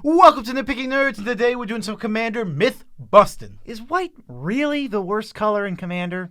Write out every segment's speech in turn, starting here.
Welcome to Nitpicking Nerds. Today we're doing some Commander Mythbusting. Is white really the worst color in Commander?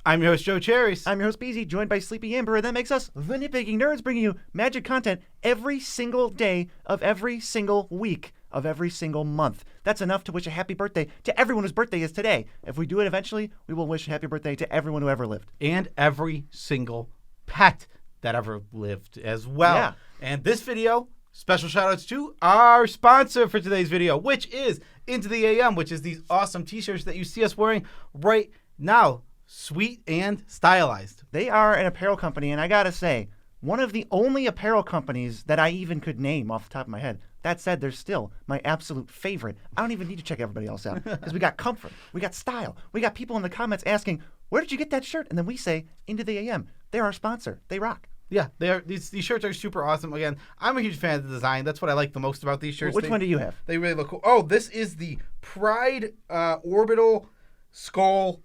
I'm your host, Joe Cherries. I'm your host, Beezy, joined by Sleepy Amber, and that makes us the Nitpicking Nerds, bringing you magic content every single day of every single week of every single month. That's enough to wish a happy birthday to everyone whose birthday is today. If we do it eventually, we will wish a happy birthday to everyone who ever lived. And every single pet that ever lived as well. Yeah. And this video, special shout-outs to our sponsor for today's video, which is Into the AM, which is these awesome t-shirts that you see us wearing right now. Sweet and stylized. They are an apparel company, and I gotta say, one of the only apparel companies that I even could name off the top of my head. That said, they're still my absolute favorite. I don't even need to check everybody else out because we got comfort, we got style, we got people in the comments asking, where did you get that shirt? And then we say, Into the AM. They're our sponsor. They rock. Yeah, these shirts are super awesome. Again, I'm a huge fan of the design. That's what I like the most about these shirts. Which one do you have? They really look cool. Oh, this is the Pride Orbital Skull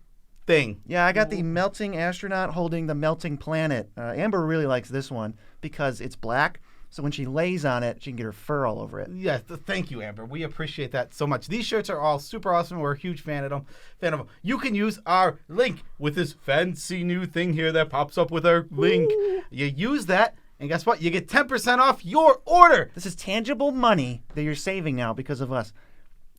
thing. Yeah, I got the melting astronaut holding the melting planet. Amber really likes this one because it's black, so when she lays on it, she can get her fur all over it. Yes, thank you, Amber. We appreciate that so much. These shirts are all super awesome. We're a huge fan of them. You can use our link with this fancy new thing here that pops up with our link. You use that, and guess what? You get 10% off your order. This is tangible money that you're saving now because of us.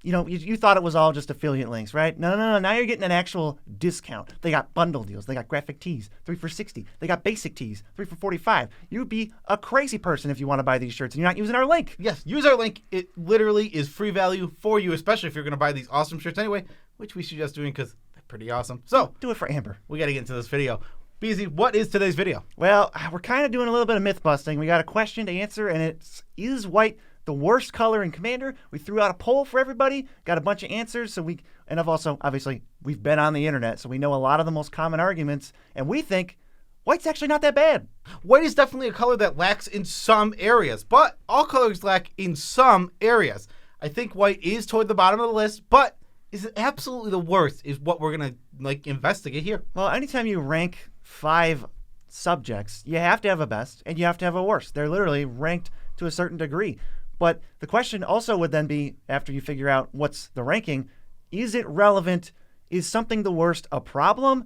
You know, you thought it was all just affiliate links, right? No. Now you're getting an actual discount. They got bundle deals. They got graphic tees, 3 for $60. They got basic tees, 3 for $45. You'd be a crazy person if you want to buy these shirts and you're not using our link. Yes, use our link. It literally is free value for you, especially if you're going to buy these awesome shirts anyway, which we suggest doing because they're pretty awesome. So, do it for Amber. We got to get into this video. Beezy, what is today's video? Well, we're kind of doing a little bit of myth busting. We got a question to answer, and it's, is white the worst color in Commander? We threw out a poll for everybody, got a bunch of answers, and I've also, obviously, we've been on the internet, so we know a lot of the most common arguments, and we think white's actually not that bad. White is definitely a color that lacks in some areas, but all colors lack in some areas. I think white is toward the bottom of the list, but is it absolutely the worst is what we're going to investigate here. Well, anytime you rank 5 subjects, you have to have a best and you have to have a worst. They're literally ranked to a certain degree. But the question also would then be, after you figure out what's the ranking, is it relevant? Is something the worst a problem?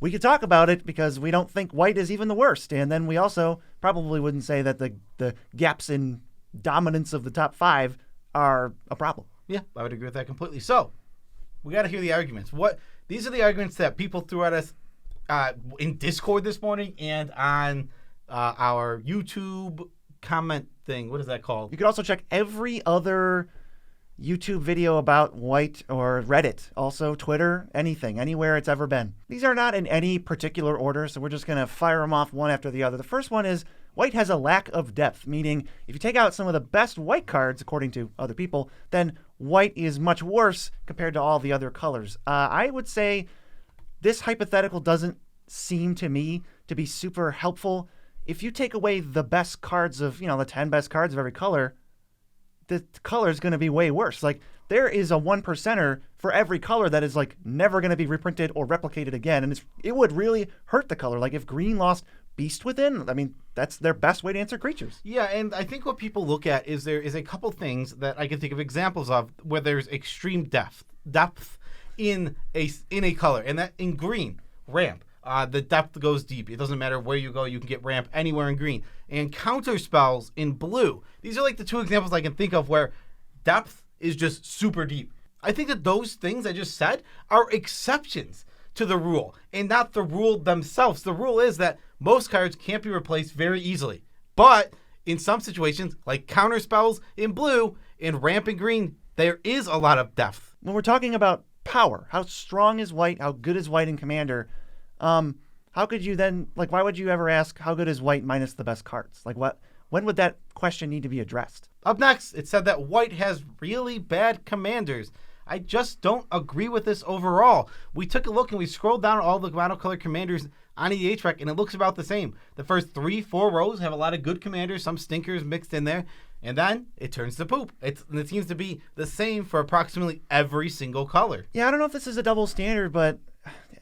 We could talk about it because we don't think white is even the worst. And then we also probably wouldn't say that the gaps in dominance of the top 5 are a problem. Yeah, I would agree with that completely. So, we got to hear the arguments. These are the arguments that people threw at us in Discord this morning and on our YouTube comment thing. What is that called? You could also check every other YouTube video about white or Reddit, also Twitter, anything, anywhere it's ever been. These are not in any particular order, so we're just going to fire them off one after the other. The first one is white has a lack of depth, meaning if you take out some of the best white cards, according to other people, then white is much worse compared to all the other colors. I would say this hypothetical doesn't seem to me to be super helpful. If you take away the best cards of, the 10 best cards of every color, the color is going to be way worse. Like, there is a 1%er for every color that is, never going to be reprinted or replicated again. And it would really hurt the color. Like, if green lost Beast Within, I mean, that's their best way to answer creatures. Yeah, and I think what people look at is there is a couple things that I can think of examples of where there's extreme depth in a color. And that in green, ramp. The depth goes deep. It doesn't matter where you go. You can get ramp anywhere in green. And counter spells in blue. These are the 2 examples I can think of where depth is just super deep. I think that those things I just said are exceptions to the rule and not the rule themselves. The rule is that most cards can't be replaced very easily. But in some situations, like counter spells in blue and ramp in green, there is a lot of depth. When we're talking about power, how strong is white? How good is white in Commander? How could you then, why would you ever ask how good is white minus the best cards? When would that question need to be addressed? Up next, it said that white has really bad commanders. I just don't agree with this overall. We took a look and we scrolled down all the monocolor commanders on EDH Rec, and it looks about the same. The first 3-4 rows have a lot of good commanders, some stinkers mixed in there, and then it turns to poop. It seems to be the same for approximately every single color. Yeah, I don't know if this is a double standard, but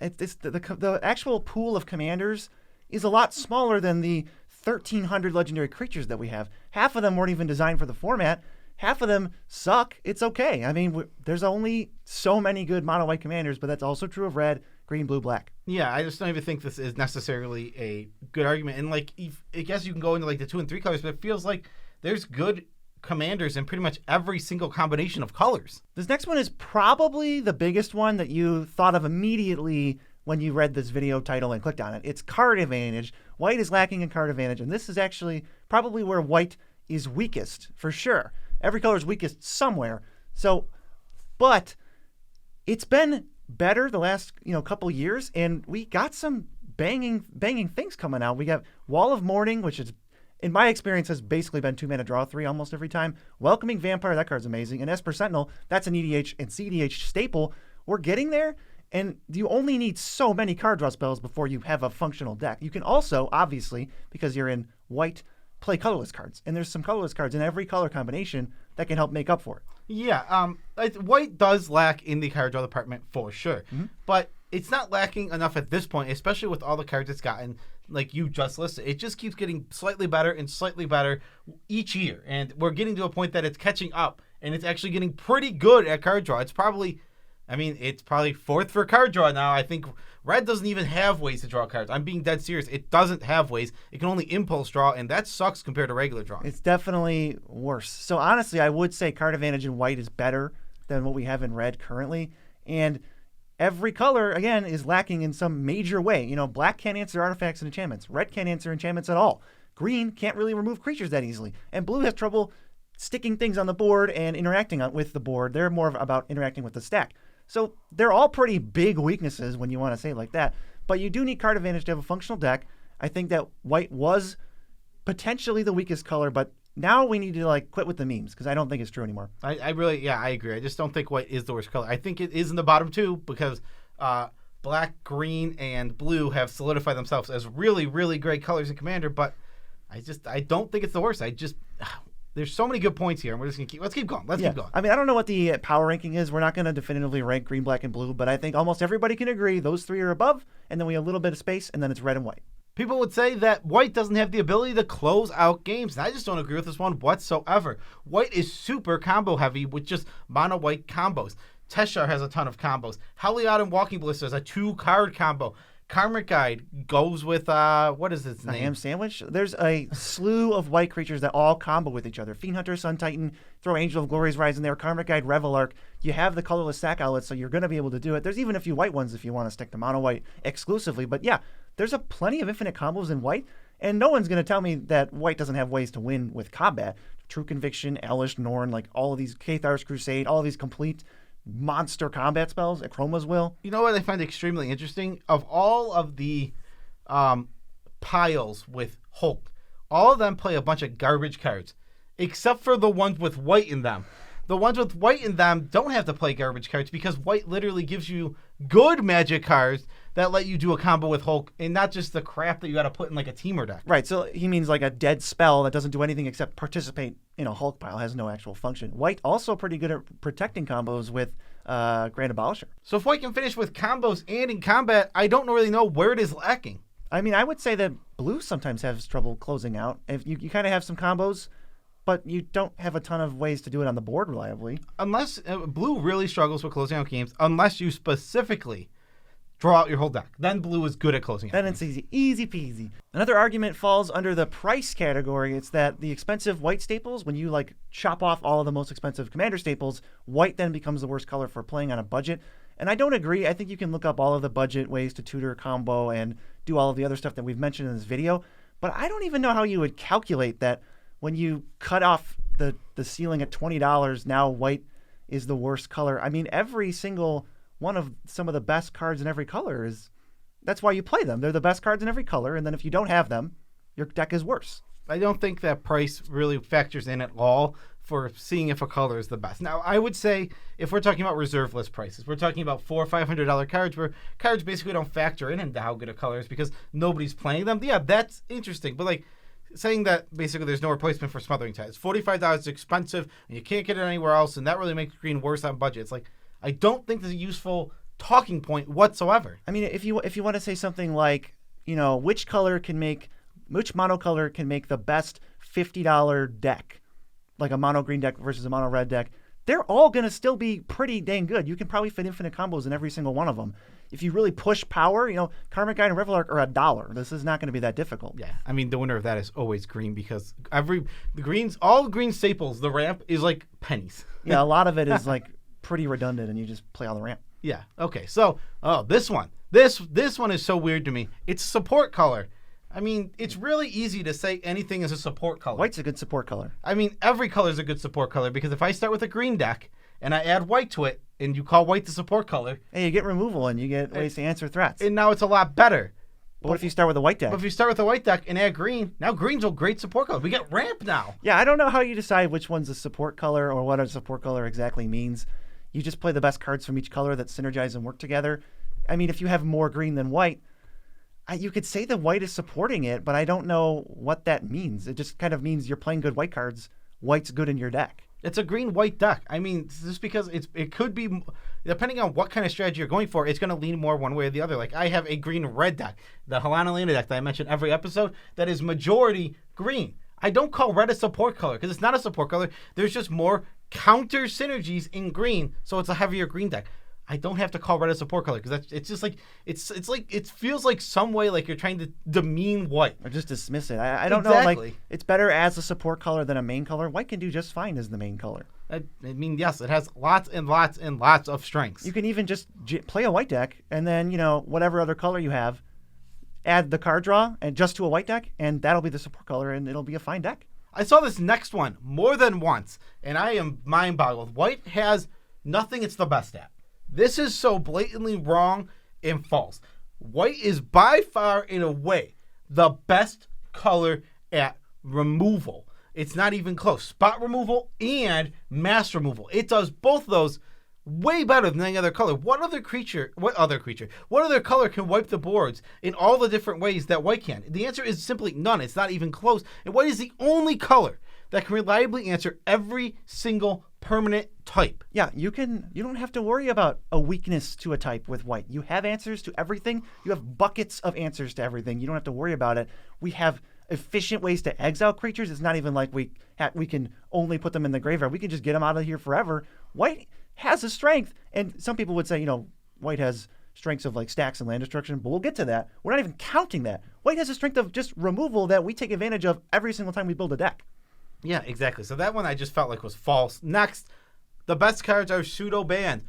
it's the actual pool of commanders is a lot smaller than the 1,300 legendary creatures that we have. Half of them weren't even designed for the format. Half of them suck. It's okay. I mean, there's only so many good mono white commanders, but that's also true of red, green, blue, black. Yeah, I just don't even think this is necessarily a good argument. And like, I guess you can go into like the 2 and 3 colors, but it feels like there's good commanders in pretty much every single combination of colors. This next one is probably the biggest one that you thought of immediately when you read this video title and clicked on it. It's card advantage. White is lacking in card advantage, and this is actually probably where white is weakest, for sure. Every color is weakest somewhere. So, but it's been better the last couple years, and we got some banging things coming out. We got Wall of Mourning, which is, in my experience, has basically been 2-mana draw 3 almost every time. Welcoming Vampire, that card's amazing. And Esper Sentinel, that's an EDH and CDH staple. We're getting there, and you only need so many card draw spells before you have a functional deck. You can also, obviously, because you're in white, play colorless cards. And there's some colorless cards in every color combination that can help make up for it. Yeah, white does lack in the card draw department for sure. Mm-hmm. But it's not lacking enough at this point, especially with all the cards it's gotten, like you just listed. It just keeps getting slightly better and slightly better each year. And we're getting to a point that it's catching up, and it's actually getting pretty good at card draw. It's probably 4th for card draw now. I think red doesn't even have ways to draw cards. I'm being dead serious. It doesn't have ways. It can only impulse draw, and that sucks compared to regular draw. It's definitely worse. So honestly, I would say card advantage in white is better than what we have in red currently. And every color, again, is lacking in some major way. Black can't answer artifacts and enchantments. Red can't answer enchantments at all. Green can't really remove creatures that easily. And blue has trouble sticking things on the board and interacting with the board. They're more about interacting with the stack. So they're all pretty big weaknesses when you want to say it like that. But you do need card advantage to have a functional deck. I think that white was potentially the weakest color, but now we need to quit with the memes because I don't think it's true anymore. I agree. I just don't think white is the worst color. I think it is in the bottom 2 because black, green, and blue have solidified themselves as really, really great colors in Commander, but I don't think it's the worst. There's so many good points here, and we're just gonna let's keep going. Keep going. I mean, I don't know what the power ranking is. We're not going to definitively rank green, black, and blue, but I think almost everybody can agree those 3 are above, and then we have a little bit of space, and then it's red and white. People would say that white doesn't have the ability to close out games, and I just don't agree with this one whatsoever. White is super combo heavy with just mono white combos. Teshar has a ton of combos. Heliod and Walking Ballista is a 2-card combo. Karmic Guide goes with, what is its name? Ham Sandwich? There's a slew of white creatures that all combo with each other. Fiend Hunter, Sun Titan, throw Angel of Glory's Rise in there, Karmic Guide, Revelark. You have the colorless sack outlets, so you're going to be able to do it. There's even a few white ones if you want to stick to mono white exclusively. But yeah, there's a plenty of infinite combos in white, and no one's going to tell me that white doesn't have ways to win with combat. True Conviction, Elish, Norn, all of these, Kathar's Crusade, all of these complete monster combat spells, Chroma's Will. You know what I find extremely interesting? Of all of the piles with Hulk, all of them play a bunch of garbage cards, except for the ones with white in them. The ones with white in them don't have to play garbage cards because white literally gives you good magic cards that let you do a combo with Hulk and not just the crap that you got to put in a teamer deck. Right, so he means a dead spell that doesn't do anything except participate in a Hulk pile, has no actual function. White also pretty good at protecting combos with Grand Abolisher. So if white can finish with combos and in combat, I don't really know where it is lacking. I mean, I would say that blue sometimes has trouble closing out. If you kind of have some combos, but you don't have a ton of ways to do it on the board reliably. Unless blue really struggles with closing out games, unless you specifically draw out your whole deck. Then blue is good at closing out. Then it's easy peasy. Another argument falls under the price category. It's that the expensive white staples, when you chop off all of the most expensive commander staples, white then becomes the worst color for playing on a budget. And I don't agree. I think you can look up all of the budget ways to tutor combo and do all of the other stuff that we've mentioned in this video. But I don't even know how you would calculate that when you cut off the ceiling at $20, now white is the worst color. I mean, every single one of some of the best cards in every color that's why you play them. They're the best cards in every color, and then if you don't have them, your deck is worse. I don't think that price really factors in at all for seeing if a color is the best. Now, I would say if we're talking about reserve list prices, we're talking about $400 or $500 cards where cards basically don't factor into how good a color is because nobody's playing them. Yeah, that's interesting. But saying that basically there's no replacement for Smothering Tide. $45 is expensive and you can't get it anywhere else, and that really makes green worse on budget. It's I don't think there's a useful talking point whatsoever. I mean, if you want to say something like, which monocolor can make the best $50 deck, like a mono green deck versus a mono red deck, they're all going to still be pretty dang good. You can probably fit infinite combos in every single one of them. If you really push power, Karmic Guide and Revelark are $1. This is not going to be that difficult. Yeah, I mean, the winner of that is always green because all green staples, the ramp is like pennies. Yeah, a lot of it is like pretty redundant, and you just play on the ramp. Yeah. Okay. So, this one is so weird to me. It's support color. I mean, it's really easy to say anything is a support color. White's a good support color. I mean, every color is a good support color because if I start with a green deck and I add white to it, and you call white the support color, hey, you get removal and you get ways to answer threats. And now it's a lot better. But what if you start with a white deck? But if you start with a white deck and add green, now green's a great support color. We get ramp now. Yeah, I don't know how you decide which one's a support color or what a support color exactly means. You just play the best cards from each color that synergize and work together. I mean, if you have more green than white, you could say the white is supporting it, but I don't know what that means. It just kind of means you're playing good white cards. White's good in your deck. It's a green-white deck. I mean, just because it could be, depending on what kind of strategy you're going for, it's going to lean more one way or the other. Like, I have a green-red deck, the Halana Lena deck that I mentioned every episode, that is majority green. I don't call red a support color because it's not a support color. There's just more counter synergies in green, so it's a heavier green deck. I don't have to call red a support color because it's just like it feels like some way like you're trying to demean white or just dismiss it. I don't know. Like, it's better as a support color than a main color. White can do just fine as the main color. I mean, yes, it has lots and lots and lots of strengths. You can even just play a white deck and then whatever other color you have, add the card draw and just to a white deck, and that'll be the support color, and it'll be a fine deck. I saw this next one more than once, and I am mind boggled. White has nothing it's the best at. This is so blatantly wrong and false. White is by far, in a way, the best color at removal. It's not even close. Spot removal and mass removal. It does both of those way better than any other color. What other color can wipe the boards in all the different ways that white can? The answer is simply none. It's not even close. And white is the only color that can reliably answer every single permanent type. Yeah, you don't have to worry about a weakness to a type with white. You have answers to everything. You have buckets of answers to everything. You don't have to worry about it. We have efficient ways to exile creatures. It's not even like we can only put them in the graveyard. We can just get them out of here forever. White has a strength, and some people would say, white has strengths of like stacks and land destruction, but we'll get to that. We're not even counting that. White has a strength of just removal that we take advantage of every single time we build a deck. Yeah, exactly. So that one I just felt like was false. Next, the best cards are pseudo-banned.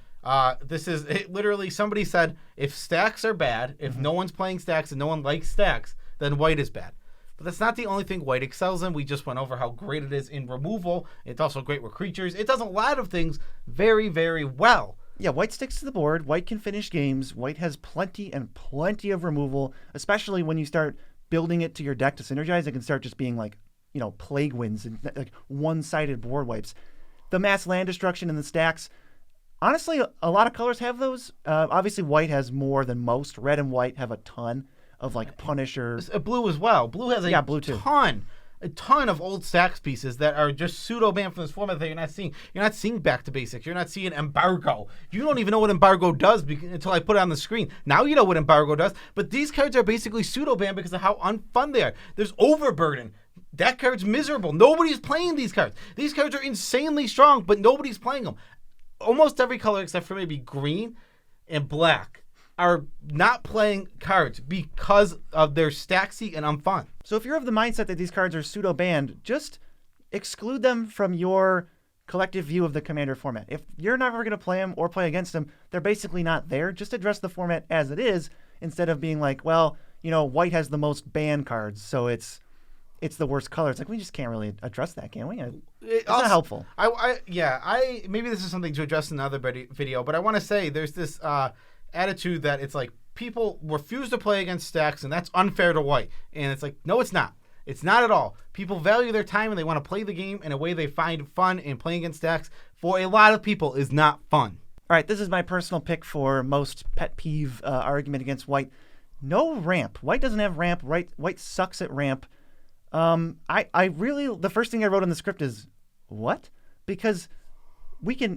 This is literally somebody said if stacks are bad, if no one's playing stacks and no one likes stacks, then white is bad. But that's not the only thing white excels in. We just went over how great it is in removal. It's also great with creatures. It does a lot of things very, very well. Yeah, white sticks to the board. White can finish games. White has plenty and plenty of removal, especially when you start building it to your deck to synergize. It can start just being like, plague winds and like one-sided board wipes. The mass land destruction and the stacks, honestly, a lot of colors have those. Obviously, white has more than most. Red and white have a ton of like Punisher. Blue as well. Blue has a ton of old stacks pieces that are just pseudo-banned from this format that you're not seeing. You're not seeing back to basics. You're not seeing embargo. You don't even know what embargo does until I put it on the screen. Now you know what embargo does, but these cards are basically pseudo-banned because of how unfun they are. There's overburden. That card's miserable. Nobody's playing these cards. These cards are insanely strong, but nobody's playing them. Almost every color except for maybe green and black are not playing cards because of their stacksy and unfun. So if you're of the mindset that these cards are pseudo-banned, just exclude them from your collective view of the Commander format. If you're never going to play them or play against them, they're basically not there. Just address the format as it is instead of being like, well, white has the most banned cards, so it's the worst color. It's like, we just can't really address that, can we? It's not helpful. Maybe this is something to address in another video, but I want to say there's this attitude that it's like people refuse to play against stacks, and that's unfair to white. And it's like, no, it's not. It's not at all. People value their time, and they want to play the game in a way they find fun, and playing against stacks, for a lot of people, is not fun. All right, this is my personal pick for most pet peeve argument against white. No ramp. White doesn't have ramp. White sucks at ramp. I really, the first thing I wrote in the script is, what? Because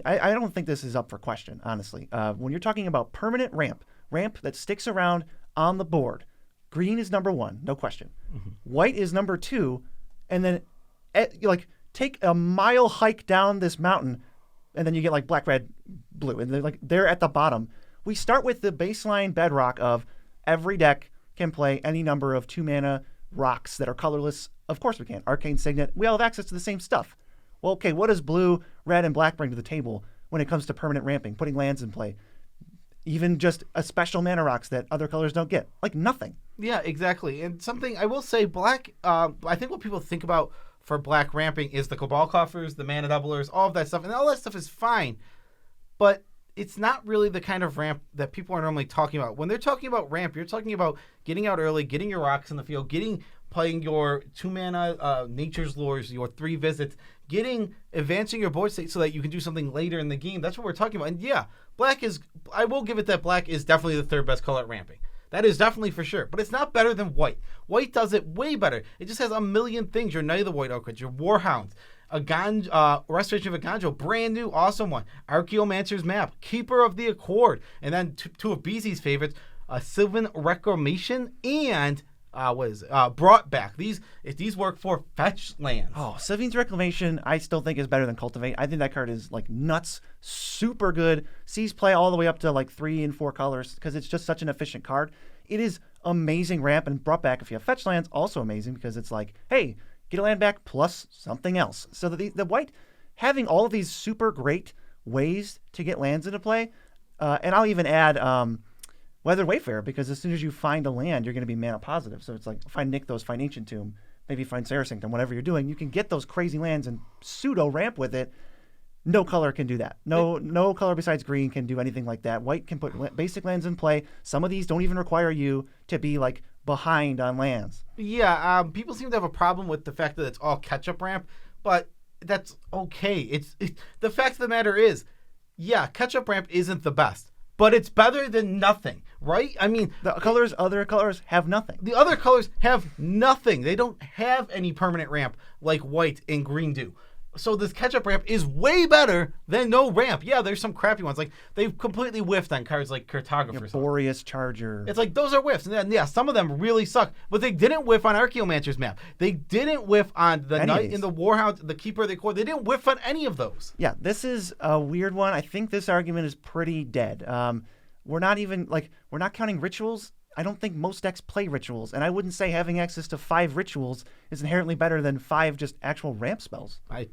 I don't think this is up for question, honestly. When you're talking about permanent ramp that sticks around on the board, green is number 1, no question. Mm-hmm. White is number 2, and then take a mile hike down this mountain, and then you get like black, red, blue, and they're at the bottom. We start with the baseline bedrock of every deck can play any number of 2-mana rocks that are colorless. Of course we can. Arcane Signet. We all have access to the same stuff. Well, okay, what does blue, red, and black bring to the table when it comes to permanent ramping, putting lands in play? Even just a special mana rocks that other colors don't get. Like nothing. Yeah, exactly. And something I will say, black, I think what people think about for black ramping is the Cabal Coffers, the mana doublers, all of that stuff. And all that stuff is fine. But it's not really the kind of ramp that people are normally talking about. When they're talking about ramp, you're talking about getting out early, getting your rocks in the field, playing your 2-mana Nature's Lures, your 3 visits, advancing your board state so that you can do something later in the game. That's what we're talking about. And yeah, I will give it that black is definitely the 3rd best color at ramping. That is definitely for sure. But it's not better than white. White does it way better. It just has a million things. Your Knight of the White Oak, your Warhounds, Restoration of Aganjo, brand new, awesome one. Archaeomancer's Map, Keeper of the Accord, and then two of BZ's favorites, Sylvan Reclamation and Brought Back. These work for fetch lands. Oh, Sylvan's Reclamation I still think is better than Cultivate. I think that card is like nuts, super good. Sees play all the way up to like 3 and 4 colors because it's just such an efficient card. It is amazing ramp, and Brought Back if you have fetch lands, also amazing because it's like, hey, get a land back plus something else. So the white having all of these super great ways to get lands into play, and I'll even add Weathered Wayfarer, because as soon as you find a land, you're going to be mana positive. So it's like find Nykthos, find Ancient Tomb, maybe find Serra Sanctum, whatever you're doing. You can get those crazy lands and pseudo ramp with it. No color can do that. No color besides green can do anything like that. White can put basic lands in play. Some of these don't even require you to be like behind on lands. Yeah, people seem to have a problem with the fact that it's all catch-up ramp, but that's okay. The fact of the matter is, yeah, catch-up ramp isn't the best, but it's better than nothing, right? I mean, other colors have nothing. The other colors have nothing. They don't have any permanent ramp like white and green do. So this catch-up ramp is way better than no ramp. Yeah, there's some crappy ones. Like, they've completely whiffed on cards like Cartographer. Boreas Charger. It's like, those are whiffs. And then, yeah, some of them really suck. But they didn't whiff on Archaeomancer's Map. They didn't whiff on the Knight in the Warhound, the Keeper of the Accord. They didn't whiff on any of those. Yeah, this is a weird one. I think this argument is pretty dead. We're not counting rituals. I don't think most decks play rituals, and I wouldn't say having access to 5 rituals is inherently better than 5 just actual ramp spells. I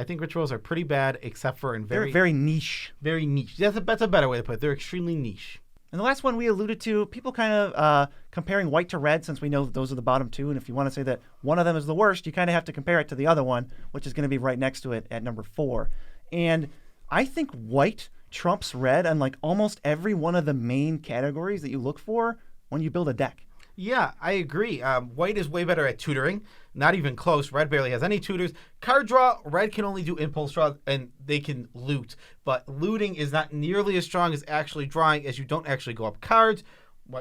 think rituals are pretty bad, except for they're very niche. Very niche. That's a better way to put it. They're extremely niche. And the last one we alluded to, people kind of comparing white to red, since we know those are the bottom 2, and if you want to say that one of them is the worst, you kind of have to compare it to the other one, which is going to be right next to it at number 4. And I think white trumps red on like almost every one of the main categories that you look for when you build a deck. Yeah, I agree. White is way better at tutoring. Not even close. Red barely has any tutors. Card draw, red can only do impulse draw, and they can loot. But looting is not nearly as strong as actually drawing, as you don't actually go up cards.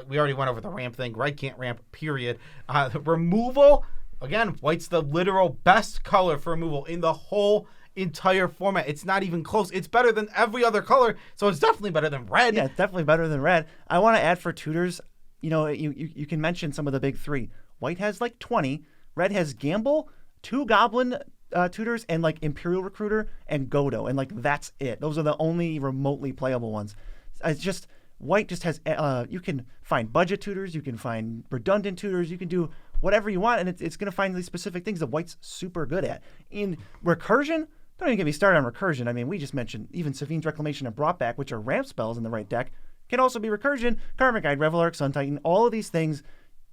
We already went over the ramp thing. Red can't ramp, period. Removal, again, white's the literal best color for removal in the whole entire format. It's not even close. It's better than every other color, so it's definitely better than red. Yeah, it's definitely better than red. I want to add for tutors, you know, you can mention some of the big 3. White has like 20. Red has Gamble, 2 Goblin tutors, and like Imperial Recruiter and Godo, and like that's it. Those are the only remotely playable ones. It's just white just has. You can find budget tutors, you can find redundant tutors, you can do whatever you want, and it's going to find these specific things that white's super good at. In recursion, don't even get me started on recursion. I mean, we just mentioned even Savine's Reclamation and Brought Back, which are ramp spells in the right deck, can also be recursion. Karmic Guide, Revelark, Sun Titan, all of these things.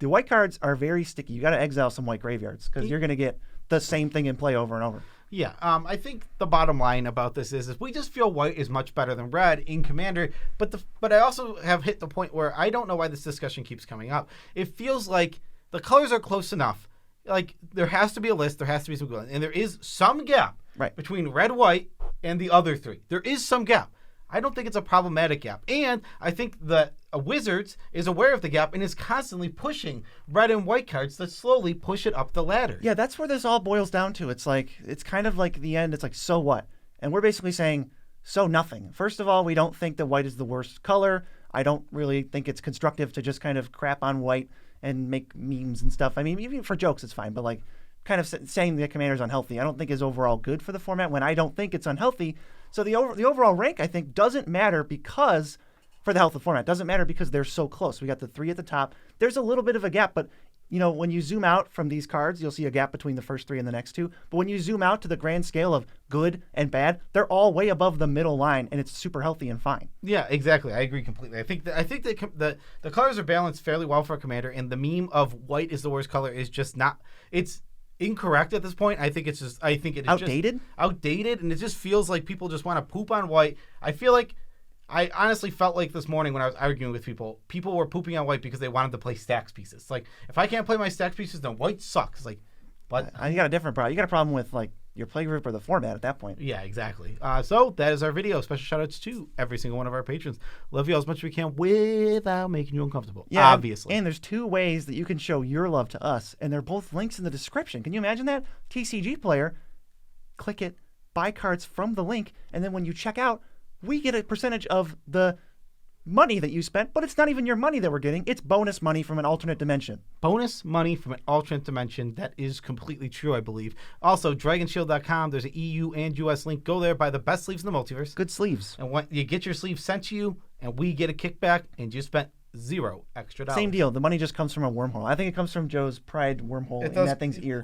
The white cards are very sticky. You got to exile some white graveyards because you're going to get the same thing in play over and over. Yeah, I think the bottom line about this is we just feel white is much better than red in Commander, but I also have hit the point where I don't know why this discussion keeps coming up. It feels like the colors are close enough. Like, there has to be a list, there has to be some good, and there is some gap between red, white, and the other 3. There is some gap. I don't think it's a problematic gap. And I think that Wizards is aware of the gap and is constantly pushing red and white cards to slowly push it up the ladder. Yeah, that's where this all boils down to. It's like, it's kind of like the end. It's like, so what? And we're basically saying, so nothing. First of all, we don't think that white is the worst color. I don't really think it's constructive to just kind of crap on white and make memes and stuff. I mean, even for jokes, it's fine. But like kind of saying the commander's unhealthy, I don't think is overall good for the format when I don't think it's unhealthy. So the overall rank, I think, doesn't matter because for the health of the format. It doesn't matter because they're so close. We got the 3 at the top. There's a little bit of a gap, but you know, when you zoom out from these cards, you'll see a gap between the first 3 and the next 2. But when you zoom out to the grand scale of good and bad, they're all way above the middle line, and it's super healthy and fine. Yeah, exactly. I agree completely. I think that the colors are balanced fairly well for a commander, and the meme of white is the worst color is just not. It's incorrect at this point. I think it is outdated. Just outdated, and it just feels like people just want to poop on white. I feel like. I honestly felt like this morning when I was arguing with people were pooping on white because they wanted to play stacks pieces. Like, if I can't play my stacks pieces, then white sucks. Like, but you got a different problem. You got a problem with like your playgroup or the format at that point. Yeah, exactly. So that is our video. Special shout outs to every single one of our patrons. Love you all as much as we can without making you uncomfortable. Yeah, obviously. And there's 2 ways that you can show your love to us, and they're both links in the description. Can you imagine that? TCG player, click it, buy cards from the link, and then when you check out, we get a percentage of the money that you spent, but it's not even your money that we're getting. It's bonus money from an alternate dimension. Bonus money from an alternate dimension. That is completely true, I believe. Also, dragonshield.com. There's an EU and US link. Go there, buy the best sleeves in the multiverse. Good sleeves. And when you get your sleeves sent to you, and we get a kickback, and you spent $0 extra. Same deal. The money just comes from a wormhole. I think it comes from Joe's pride wormhole in that thing's ear.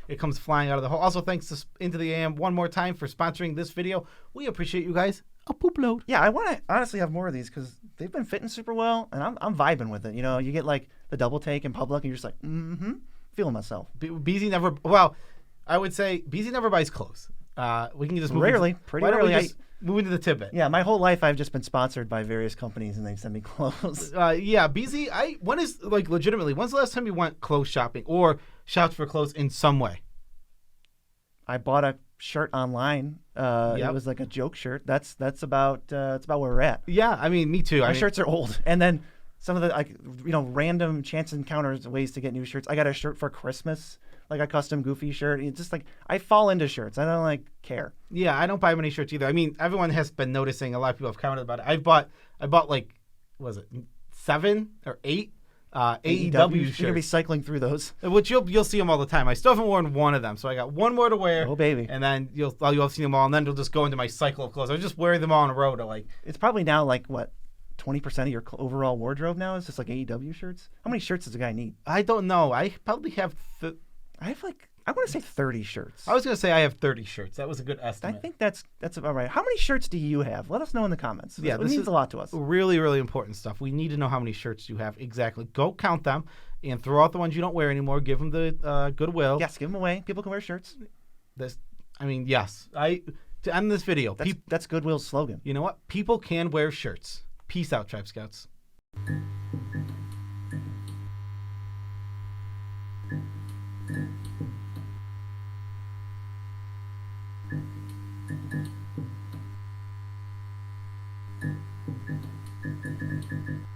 It comes flying out of the hole. Also, thanks to Into the AM one more time for sponsoring this video. We appreciate you guys. A poop load. Yeah, I want to honestly have more of these because they've been fitting super well, and I'm vibing with it. You know, you get like the double take in public, and you're just like, feeling myself. BZ never. Well, I would say BZ never buys clothes. We can just move rarely, pretty rarely. Move into the tidbit. Yeah, my whole life I've just been sponsored by various companies, and they send me clothes. Yeah, BZ. When is like legitimately? When's the last time you went clothes shopping or shopped for clothes in some way? I bought a shirt online. It was like a joke shirt. That's about where we're at. Yeah, I mean, me too. My shirts are old, and then some of the random chance encounters ways to get new shirts. I got a shirt for Christmas, like a custom Goofy shirt. It's just like I fall into shirts. I don't care. Yeah, I don't buy many shirts either. I mean, everyone has been noticing. A lot of people have commented about it. I bought like, was it 7 or 8 AEW shirts. You're gonna be cycling through those, which you'll see them all the time. I still haven't worn one of them, so I got one more to wear. Oh baby! And then you'll see them all, and then it'll just go into my cycle of clothes. I was just wearing them all in a row to like. It's probably now like what, 20% of your overall wardrobe now is just like AEW shirts. How many shirts does a guy need? I don't know. I probably have. I want to say 30 shirts. I was going to say I have 30 shirts. That was a good estimate. I think that's about right. How many shirts do you have? Let us know in the comments. Yeah, it means a lot to us. Really, really important stuff. We need to know how many shirts you have exactly. Go count them and throw out the ones you don't wear anymore. Give them the goodwill. Yes, give them away. People can wear shirts. Yes. To end this video. That's Goodwill's slogan. You know what? People can wear shirts. Peace out, Tribe Scouts.